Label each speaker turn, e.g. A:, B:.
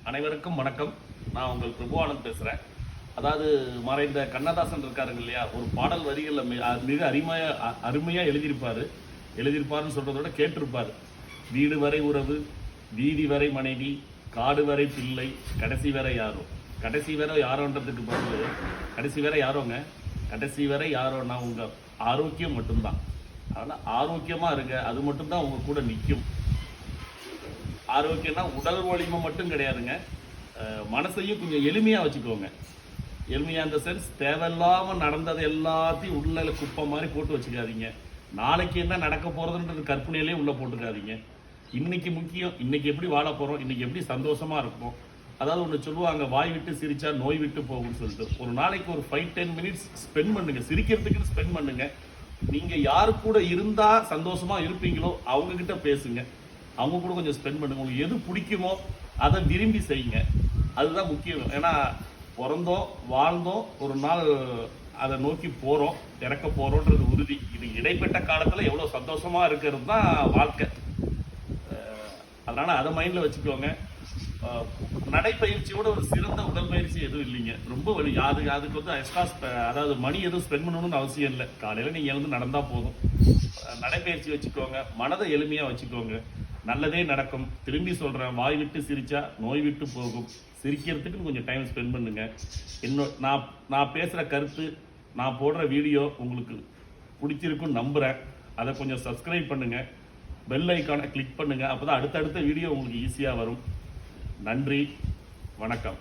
A: அனைவருக்கும் வணக்கம். நான் உங்கள் பிரபுவானந்த் பேசுகிறேன். அதாவது மறைந்த கண்ணதாசன் இருக்காருங்க இல்லையா, ஒரு பாடல் வரிகளில் மிக அருமையாக எழுதியிருப்பாருன்னு சொல்கிறத விட கேட்டிருப்பார். வீடு வரை உறவு, வீதி வரை மனைவி, காடு வரை பிள்ளை, கடைசி வரை யாரோ. கடைசி வரை யாரோன்றதுக்கு பதில் கடைசி வரை யாரோங்க, கடைசி வரை யாரோன்னா உங்கள் ஆரோக்கியம் மட்டும்தான். அதனால் ஆரோக்கியமாக இருங்க, அது மட்டும்தான் உங்கள் கூட நிற்கும். ஆரோக்கியம்னா உடல் வலிமை மட்டும் கிடையாதுங்க, மனசையும் கொஞ்சம் எளிமையாக வச்சுக்கோங்க. எளிமையாக இந்த சென்ஸ் தேவையில்லாமல் நடந்தது எல்லாத்தையும் உள்ள குப்பை மாதிரி போட்டு வச்சுக்காதீங்க. நாளைக்கு என்ன நடக்க போகிறதுன்றது கற்பனையிலே உள்ளே போட்டுக்காதீங்க. இன்னைக்கு முக்கியம், இன்னைக்கு எப்படி வாழ போகிறோம், இன்னைக்கு எப்படி சந்தோஷமாக இருக்கும். அதாவது ஒன்று சொல்லுவாங்க, வாய் விட்டு சிரிச்சா நோய் விட்டு போகும்னு சொல்லிட்டு. ஒரு நாளைக்கு ஒரு 5-10 மினிட்ஸ் ஸ்பெண்ட் பண்ணுங்க, சிரிக்கிறதுக்குன்னு ஸ்பெண்ட் பண்ணுங்க. நீங்கள் யாரு கூட இருந்தால் சந்தோஷமாக இருப்பீங்களோ அவங்கக்கிட்ட பேசுங்க, அவங்க கூட கொஞ்சம் ஸ்பெண்ட் பண்ணுங்க. உங்களுக்கு எது பிடிக்குமோ அதை விரும்பி செய்யுங்க, அதுதான் முக்கியம். ஏன்னா பிறந்தோம் வாழ்ந்தோம், ஒரு நாள் அதை நோக்கி போகிறோம், இறக்க போகிறோன்றது உறுதி. இது இடைப்பட்ட காலத்தில் எவ்வளோ சந்தோஷமாக இருக்கிறது தான் வாழ்க்கை. அதனால் அதை மைண்டில் வச்சுக்கோங்க. நடைப்பயிற்சியோட ஒரு சிறந்த உடற்பயிற்சி எதுவும் இல்லைங்க. ரொம்ப வலி அதுக்கு வந்து எக்ஸ்ட்ரா அதாவது மணி எதுவும் ஸ்பெண்ட் பண்ணணும்னு அவசியம் இல்லை. காலையில் நீங்கள் எழுந்து நடந்தால் போதும். நடைப்பயிற்சி வச்சுக்கோங்க, மனதை எளிமையாக வச்சுக்கோங்க, நல்லதே நடக்கும். திரும்பி சொல்கிறேன், வாய் விட்டு சிரிச்சா நோய் விட்டு போகும். சிரிக்கிறதுக்கு கொஞ்சம் டைம் ஸ்பெண்ட் பண்ணுங்க. நான் பேசுகிற கருத்து, நான் போடுற வீடியோ உங்களுக்கு பிடிச்சிருக்குன்னு நம்புகிறேன். அதை கொஞ்சம் சப்ஸ்கிரைப் பண்ணுங்கள், பெல் ஐக்கானை கிளிக் பண்ணுங்கள். அப்போ தான் அடுத்தடுத்த வீடியோ உங்களுக்கு ஈஸியாக வரும். நன்றி, வணக்கம்.